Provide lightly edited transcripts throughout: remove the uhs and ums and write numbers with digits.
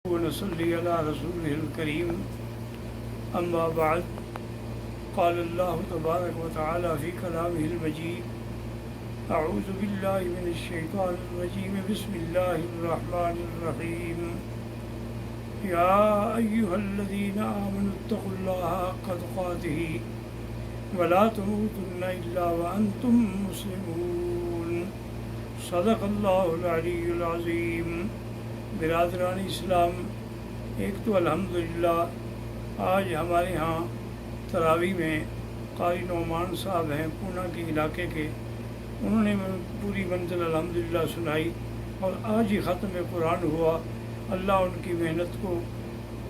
ونصلي على رسوله الكريم أما بعد قال الله تبارك وتعالى في كلامه المجيد أعوذ بالله من الشيطان الرجيم بسم الله الرحمن الرحيم يا أيها الذين آمنوا اتقوا الله حق تقاته ولا تموتن إلا وأنتم مسلمون صدق الله العلي العظيم۔ برادران اسلام، ایک تو الحمدللہ آج ہمارے ہاں تراویح میں قاری نعمان صاحب ہیں پونا کے علاقے کے، انہوں نے پوری منزل الحمدللہ سنائی اور آج ہی ختم قرآن ہوا۔ اللہ ان کی محنت کو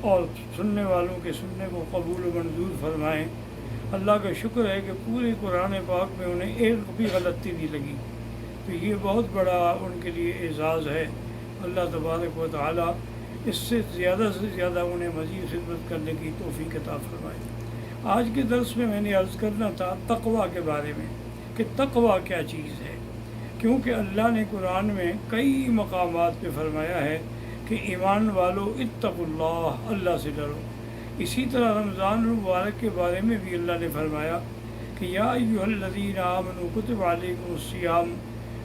اور سننے والوں کے سننے کو قبول و منظور فرمائیں۔ اللہ کا شکر ہے کہ پورے قرآن پاک میں انہیں ایک بھی غلطی نہیں لگی، تو یہ بہت بڑا ان کے لیے اعزاز ہے۔ اللہ تبارک و تعالی اس سے زیادہ انہیں مزید خدمت کرنے کی توفیق عطا فرمائے۔ آج کے درس میں نے عرض کرنا تھا تقویٰ کے بارے میں کہ تقویٰ کیا چیز ہے، کیونکہ اللہ نے قرآن میں کئی مقامات پہ فرمایا ہے کہ ایمان والو اتقوا اللہ، اللہ سے ڈرو۔ اسی طرح رمضان المبارک کے بارے میں بھی اللہ نے فرمایا کہ یا ایھا الذین آمنوا کتب علیکم الصیام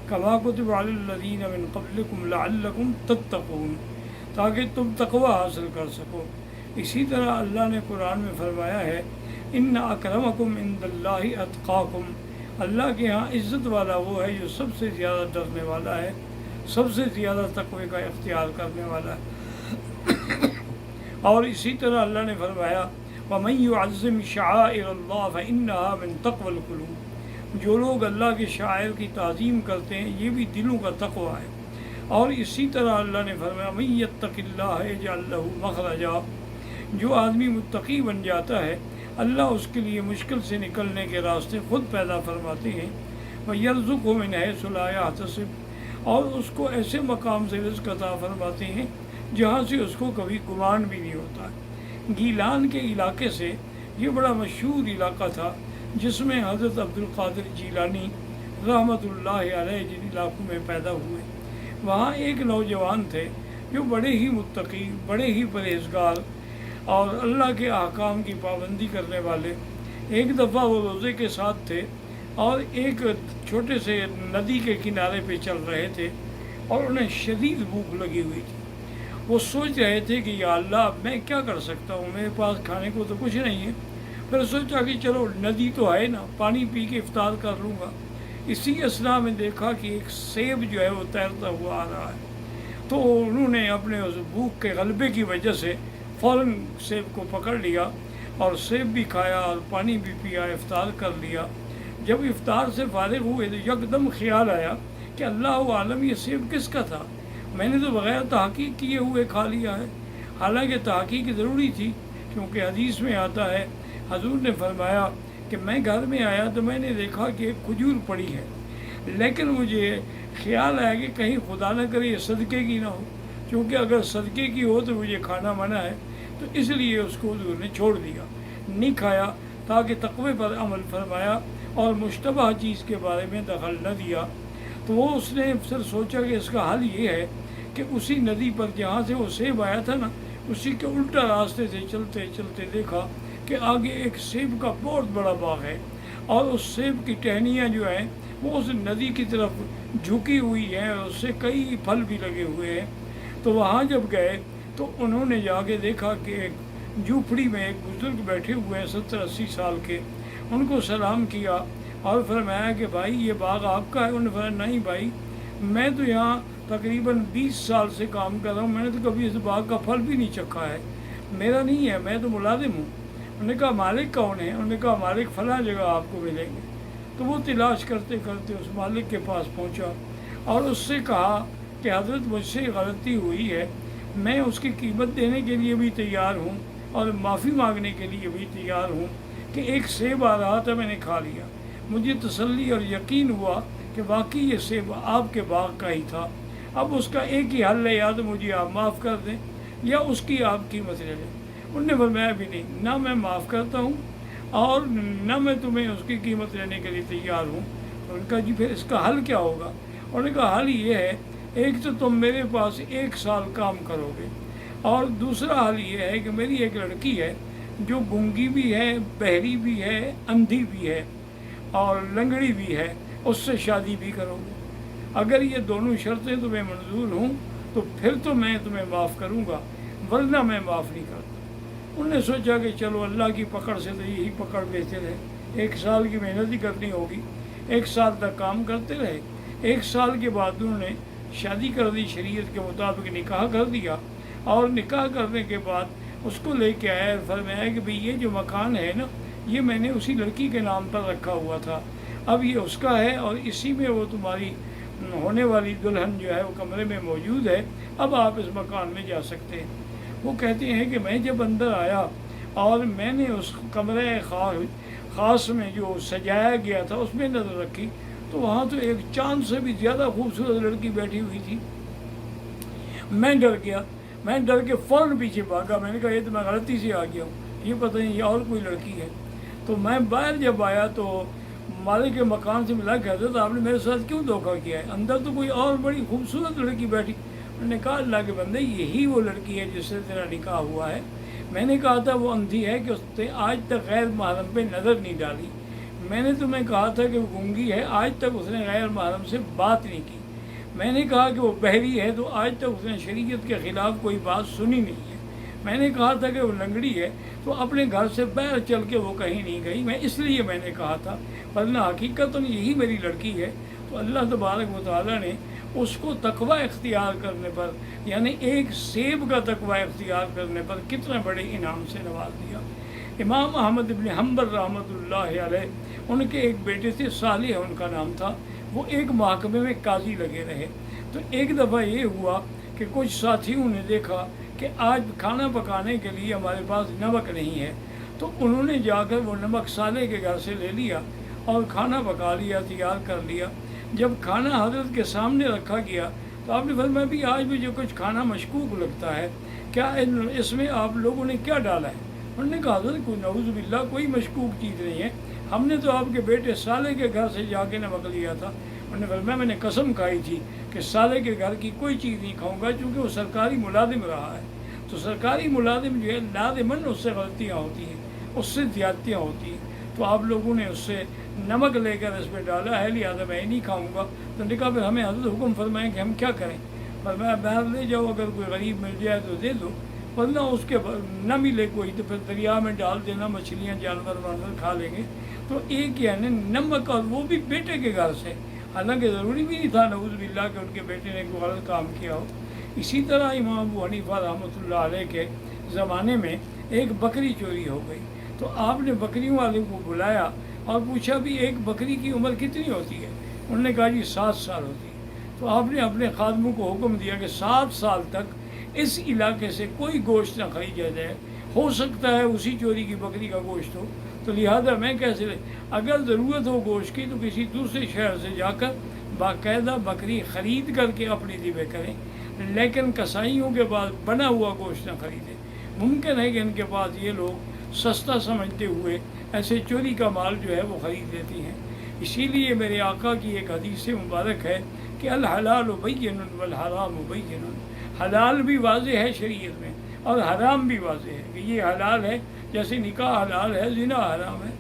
کما کتب علی الذین من قبلکم لعلکم تتقون، تاکہ تم تقوی حاصل کر سکو۔ اسی طرح اللہ نے قرآن میں فرمایا ہے ان اکرمکم عند اللہ اتقاکم، اللہ کے ہاں عزت والا وہ ہے جو سب سے زیادہ ڈرنے والا ہے، سب سے زیادہ تقوی کا اختیار کرنے والا ہے۔ اور اسی طرح اللہ نے فرمایا وَمَن يُعَظِّمْ شَعَائِرَ اللَّهِ فَإِنَّهَا مِن تَقْوَى الْقُلُوبِ، جو لوگ اللہ کے شاعر کی تعظیم کرتے ہیں یہ بھی دلوں کا تقویٰ ہے۔ اور اسی طرح اللہ نے فرمایا مَن يَتَّقِ اللَّهَ يَجْعَل لَّهُ مَخْرَجًا، جو آدمی متقی بن جاتا ہے اللہ اس کے لیے مشکل سے نکلنے کے راستے خود پیدا فرماتے ہیں۔ وَيَرْزُقْهُ مِنْ حَيْثُ لَا يَحْتَسِبُ، اور اس کو ایسے مقام سے رزق عطا فرماتے ہیں جہاں سے اس کو کبھی گمان بھی نہیں ہوتا۔ گیلان کے علاقے سے یہ بڑا مشہور علاقہ تھا جس میں حضرت عبد القادر جیلانی رحمۃ اللہ علیہ جن علاقوں میں پیدا ہوئے، وہاں ایک نوجوان تھے جو بڑے ہی متقی، بڑے ہی پرہیزگار اور اللہ کے احکام کی پابندی کرنے والے۔ ایک دفعہ وہ روزے کے ساتھ تھے اور ایک چھوٹے سے ندی کے کنارے پہ چل رہے تھے اور انہیں شدید بھوک لگی ہوئی تھی۔ وہ سوچ رہے تھے کہ یا اللہ اب میں کیا کر سکتا ہوں، میرے پاس کھانے کو تو کچھ نہیں ہے۔ پھر سوچا کہ چلو ندی تو ہے نا، پانی پی کے افطار کر لوں گا۔ اسی اثنا میں دیکھا کہ ایک سیب جو ہے وہ تیرتا ہوا آ رہا ہے، تو انہوں نے اپنے اس بھوک کے غلبے کی وجہ سے فوراً سیب کو پکڑ لیا اور سیب بھی کھایا اور پانی بھی پیا، افطار کر لیا۔ جب افطار سے فارغ ہوئے تو یکدم خیال آیا کہ اللہ عالم یہ سیب کس کا تھا، میں نے تو بغیر تحقیق کیے ہوئے کھا لیا ہے۔ حالانکہ تحقیق ضروری تھی، کیونکہ حدیث میں آتا ہے حضور نے فرمایا کہ میں گھر میں آیا تو میں نے دیکھا کہ ایک کھجور پڑی ہے، لیکن مجھے خیال آیا کہ کہیں خدا نہ کرے یہ صدقے کی نہ ہو، کیونکہ اگر صدقے کی ہو تو مجھے کھانا منع ہے، تو اس لیے اس کو حضور نے چھوڑ دیا، نہیں کھایا، تاکہ تقوی پر عمل فرمایا اور مشتبہ چیز کے بارے میں دخل نہ دیا۔ تو وہ اس نے پھر سوچا کہ اس کا حل یہ ہے کہ اسی ندی پر جہاں سے وہ سیب آیا تھا نا، اسی کے الٹا راستے سے چلتے چلتے دیکھا کہ آگے ایک سیب کا بہت بڑا باغ ہے اور اس سیب کی ٹہنیاں جو ہیں وہ اس ندی کی طرف جھکی ہوئی ہیں اور اس سے کئی پھل بھی لگے ہوئے ہیں۔ تو وہاں جب گئے تو انہوں نے جا کے دیکھا کہ ایک جھوپڑی میں ایک بزرگ بیٹھے ہوئے ہیں 70-80 سال کے، ان کو سلام کیا اور فرمایا کہ بھائی یہ باغ آپ کا ہے؟ انہوں نے فرمایا نہیں بھائی، میں تو یہاں تقریباً 20 سال سے کام کر رہا ہوں، میں نے تو کبھی اس باغ کا پھل بھی نہیں چکھا ہے، میرا نہیں ہے، میں تو ملازم ہوں۔ انہوں نے کہا مالک کون ہے؟ انہوں نے کہا مالک فلاں جگہ آپ کو ملیں گے۔ تو وہ تلاش کرتے کرتے اس مالک کے پاس پہنچا اور اس سے کہا کہ حضرت مجھ سے غلطی ہوئی ہے، میں اس کی قیمت دینے کے لیے بھی تیار ہوں اور معافی مانگنے کے لیے بھی تیار ہوں کہ ایک سیب آ رہا تھا میں نے کھا لیا، مجھے تسلی اور یقین ہوا کہ واقعی یہ سیب آپ کے باغ کا ہی تھا۔ اب اس کا ایک ہی حل ہے، یا تو مجھے آپ معاف کر دیں یا اس کی آپ قیمت لے لیں۔ انہوں نے فرمایا بھی نہیں، نہ میں معاف کرتا ہوں اور نہ میں تمہیں اس کی قیمت لینے کے لیے تیار ہوں۔ تو ان کا جی پھر اس کا حل کیا ہوگا؟ انہوں نے کہا حل یہ ہے، ایک تو تم میرے پاس 1 سال کام کرو گے اور دوسرا حال یہ ہے کہ میری ایک لڑکی ہے جو گونگی بھی ہے، بہری بھی ہے، اندھی بھی ہے اور لنگڑی بھی ہے، اس سے شادی بھی کرو گے؟ اگر یہ دونوں شرطیں تمہیں منظور ہوں تو پھر تو میں تمہیں معاف کروں گا، ورنہ میں معاف نہیں کرتا۔ انہوں نے سوچا کہ چلو اللہ کی پکڑ سے تو یہی پکڑ بہتر ہے، 1 سال کی محنت ہی کرنی ہوگی۔ 1 سال تک کام کرتے رہے۔ 1 سال کے بعد انہوں نے شادی کر دی، شریعت کے مطابق نکاح کر دیا، اور نکاح کرنے کے بعد اس کو لے کے آیا، فرمایا کہ بھئی یہ جو مکان ہے نا، یہ میں نے اسی لڑکی کے نام پر رکھا ہوا تھا، اب یہ اس کا ہے، اور اسی میں وہ تمہاری ہونے والی دلہن جو ہے وہ کمرے میں موجود ہے، اب آپ اس مکان میں جا سکتے ہیں۔ وہ کہتے ہیں کہ میں جب اندر آیا اور میں نے اس کمرے خاص میں جو سجایا گیا تھا اس میں نظر رکھی، تو وہاں تو ایک چاند سے بھی زیادہ خوبصورت لڑکی بیٹھی ہوئی تھی۔ میں ڈر گیا، میں ڈر کے فوراً پیچھے بھاگا۔ میں نے کہا یہ تو میں غلطی سے آ گیا ہوں، یہ پتہ نہیں یہ اور کوئی لڑکی ہے۔ تو میں باہر جب آیا تو مالک کے مکان سے ملا، کہتا تھا آپ نے میرے ساتھ کیوں دھوکہ کیا ہے، اندر تو کوئی اور بڑی خوبصورت لڑکی بیٹھی۔ انہوں نے کہا اللہ کے بندے یہی وہ لڑکی ہے جس سے تیرا نکاح ہوا ہے۔ میں نے کہا تھا وہ اندھی ہے کہ اس نے آج تک غیر محرم پہ نظر نہیں ڈالی، میں نے تمہیں کہا تھا کہ وہ گونگی ہے، آج تک اس نے غیر محرم سے بات نہیں کی، میں نے کہا کہ وہ بہری ہے تو آج تک اس نے شریعت کے خلاف کوئی بات سنی نہیں ہے، میں نے کہا تھا کہ وہ لنگڑی ہے تو اپنے گھر سے باہر چل کے وہ کہیں نہیں گئی، میں اس لیے میں نے کہا تھا، ورنہ حقیقت یہی میری لڑکی ہے۔ تو اللہ تبارک و تعالیٰ نے اس کو تقوی اختیار کرنے پر، یعنی ایک سیب کا تقوی اختیار کرنے پر کتنے بڑے انعام سے نواز دیا۔ امام احمد بن حنبل رحمۃ اللہ علیہ، ان کے ایک بیٹے تھے، صالح ان کا نام تھا، وہ ایک محکمے میں قاضی لگے رہے۔ تو ایک دفعہ یہ ہوا کہ کچھ ساتھیوں نے دیکھا کہ آج کھانا پکانے کے لیے ہمارے پاس نمک نہیں ہے، تو انہوں نے جا کر وہ نمک صالح کے گھر سے لے لیا اور کھانا پکا لیا، تیار کر لیا۔ جب کھانا حضرت کے سامنے رکھا گیا تو آپ نے فرمایا بھی آج مجھے کچھ کھانا مشکوک لگتا ہے، کیا اس میں آپ لوگوں نے کیا ڈالا ہے؟ انہوں نے کہا حضرت کوئی نعوذ باللہ کوئی مشکوک چیز نہیں ہے، ہم نے تو آپ کے بیٹے صالح کے گھر سے جا کے نمک لیا تھا۔ انہوں نے فرمایا میں نے قسم کھائی تھی کہ صالح کے گھر کی کوئی چیز نہیں کھاؤں گا، چونکہ وہ سرکاری ملازم رہا ہے، تو سرکاری ملازم جو ہے لازماً اس سے غلطیاں ہوتی ہیں، اس سے زیادتیاں ہوتی ہیں، تو آپ لوگوں نے اس سے نمک لے کر اس پہ ڈالا ہے، لہٰذا میں نہیں کھاؤں گا۔ تو نے کہا پھر ہمیں حضرت حکم فرمائیں کہ ہم کیا کریں؟ فرمایا باہر لے جاؤ، اگر کوئی غریب مل جائے تو دے دو، ورنہ اس کے نہ ملے کوئی تو پھر دریا میں ڈال دینا، مچھلیاں جانور وانور کھا لیں گے۔ تو ایک یعنی نمک، اور وہ بھی بیٹے کے گھر سے، حالانکہ ضروری بھی نہیں تھا نعوذ باللہ کہ ان کے بیٹے نے کوئی غلط کام کیا ہو۔ اسی طرح امام ابو حنیفہ رحمۃ اللہ علیہ کے زمانے میں ایک بکری چوری ہو گئی، تو آپ نے بکریوں والے کو بلایا اور پوچھا بھی ایک بکری کی عمر کتنی ہوتی ہے؟ انہوں نے کہا جی 7 سال ہوتی ہے۔ تو آپ نے اپنے خادموں کو حکم دیا کہ 7 سال تک اس علاقے سے کوئی گوشت نہ خریدا جائے، ہو سکتا ہے اسی چوری کی بکری کا گوشت ہو، تو لہذا میں کیسے اگر ضرورت ہو گوشت کی تو کسی دوسرے شہر سے جا کر باقاعدہ بکری خرید کر کے اپنی ذبح کریں، لیکن کسائیوں کے پاس بنا ہوا گوشت نہ خریدیں۔ ممکن ہے کہ ان کے پاس یہ لوگ سستا سمجھتے ہوئے ایسے چوری کا مال جو ہے وہ خرید لیتی ہیں۔ اسی لیے میرے آقا کی ایک حدیث مبارک ہے کہ الحلال بین والحرام بین، حلال بھی واضح ہے شریعت میں اور حرام بھی واضح ہے کہ یہ حلال ہے، جیسے نکاح حلال ہے، زنا حرام ہے،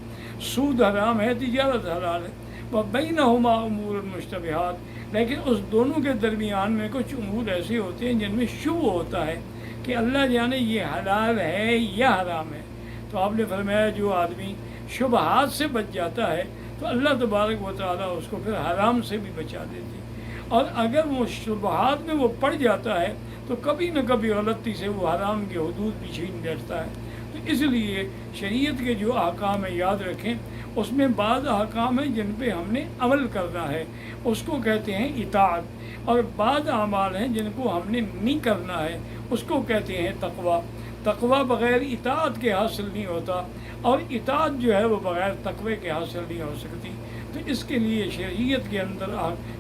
سود حرام ہے، تجارت حلال ہے، وبینہما امور مشتبہات، لیکن اس دونوں کے درمیان میں کچھ امور ایسے ہوتے ہیں جن میں شبہ ہوتا ہے کہ اللہ جانے یہ حلال ہے یا حرام ہے۔ تو آپ نے فرمایا جو آدمی شبہات سے بچ جاتا ہے تو اللہ تبارک و تعالیٰ اس کو پھر حرام سے بھی بچا دیتے ہیں، اور اگر وہ شبہات میں وہ پڑ جاتا ہے تو کبھی نہ کبھی غلطی سے وہ حرام کے حدود بھی چھین بیٹھتا ہے۔ تو اس لیے شریعت کے جو احکام ہیں یاد رکھیں، اس میں بعض احکام ہیں جن پہ ہم نے عمل کرنا ہے، اس کو کہتے ہیں اطاعت، اور بعض اعمال ہیں جن کو ہم نے نہیں کرنا ہے، اس کو کہتے ہیں تقویٰ۔ تقویٰ بغیر اطاعت کے حاصل نہیں ہوتا، اور اطاعت جو ہے وہ بغیر تقوی کے حاصل نہیں ہو سکتی۔ تو اس کے لیے شریعت کے اندر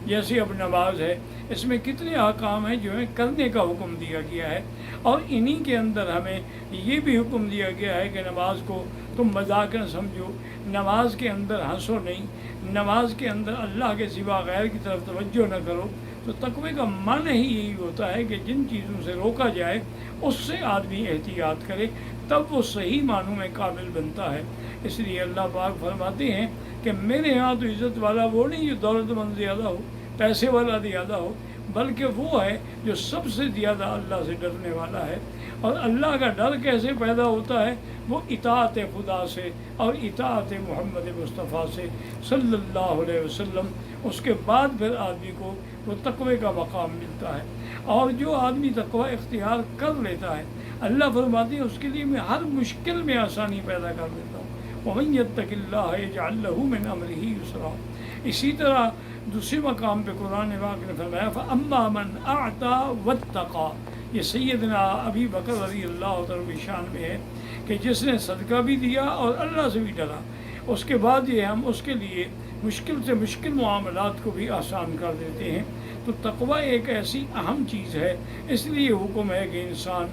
جیسے اب نماز ہے، اس میں کتنے احکام ہیں جو ہے کرنے کا حکم دیا گیا ہے، اور انہی کے اندر ہمیں یہ بھی حکم دیا گیا ہے کہ نماز کو تم مذاق نہ سمجھو، نماز کے اندر ہنسو نہیں، نماز کے اندر اللہ کے سوا غیر کی طرف توجہ نہ کرو، تو تقوی کا معنی ہی یہی ہوتا ہے کہ جن چیزوں سے روکا جائے اس سے آدمی احتیاط کرے، تب وہ صحیح معنوں میں قابل بنتا ہے۔ اس لیے اللہ پاک فرماتے ہیں کہ میرے ہاں تو عزت والا وہ نہیں جو دولت مند زیادہ ہو، پیسے والا زیادہ ہو، بلکہ وہ ہے جو سب سے زیادہ اللہ سے ڈرنے والا ہے۔ اور اللہ کا ڈر کیسے پیدا ہوتا ہے؟ وہ اطاعت خدا سے اور اطاعت محمد مصطفیٰ سے صلی اللہ علیہ وسلم۔ اس کے بعد پھر آدمی کو وہ تقوی کا مقام ملتا ہے۔ اور جو آدمی تقوی اختیار کر لیتا ہے، اللہ فرماتے ہیں اس کے لیے میں ہر مشکل میں آسانی پیدا کر دیتا ہوں۔ وَمَن يَتَّقِ اللَّهَ يَجْعَل لَّهُ مِنْ أَمْرِهِ يُسْرًا۔ اسی طرح دوسرے مقام پہ قرآن پاک نے فرمایا فَأَمَّا مَنْ أَعْطَى وَاتَّقَى۔ یہ سیدنا ابی بکر رضی اللہ تعالیٰ شان میں ہے کہ جس نے صدقہ بھی دیا اور اللہ سے بھی ڈرا، اس کے بعد یہ ہم اس کے لیے مشکل سے مشکل معاملات کو بھی آسان کر دیتے ہیں۔ تو تقوی ایک ایسی اہم چیز ہے، اس لیے حکم ہے کہ انسان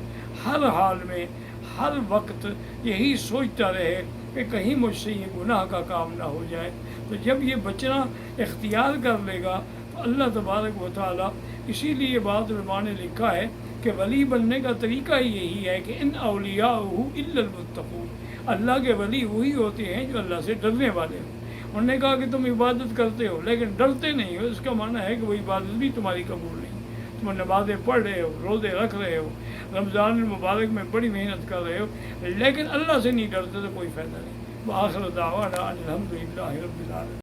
ہر حال میں ہر وقت یہی سوچتا رہے کہ کہیں مجھ سے یہ گناہ کا کام نہ ہو جائے۔ تو جب یہ بچنا اختیار کر لے گا تو اللہ تبارک و تعالیٰ، اسی لیے بعض علماء نے لکھا ہے کہ ولی بننے کا طریقہ ہی یہی ہے کہ ان اولیاءہ الا المتقون، اللہ کے ولی وہی ہوتے ہیں جو اللہ سے ڈرنے والے ہوں۔ انہوں نے کہا کہ تم عبادت کرتے ہو لیکن ڈرتے نہیں ہو، اس کا معنی ہے کہ وہ عبادت بھی تمہاری قبول نہیں۔ تم نمازیں پڑھ رہے ہو، روزے رکھ رہے ہو، رمضان المبارک میں بڑی محنت کر رہے ہو، لیکن اللہ سے نہیں ڈرتے تو کوئی فائدہ نہیں۔ وآخر دعوانا ان الحمد للہ رب العالمین۔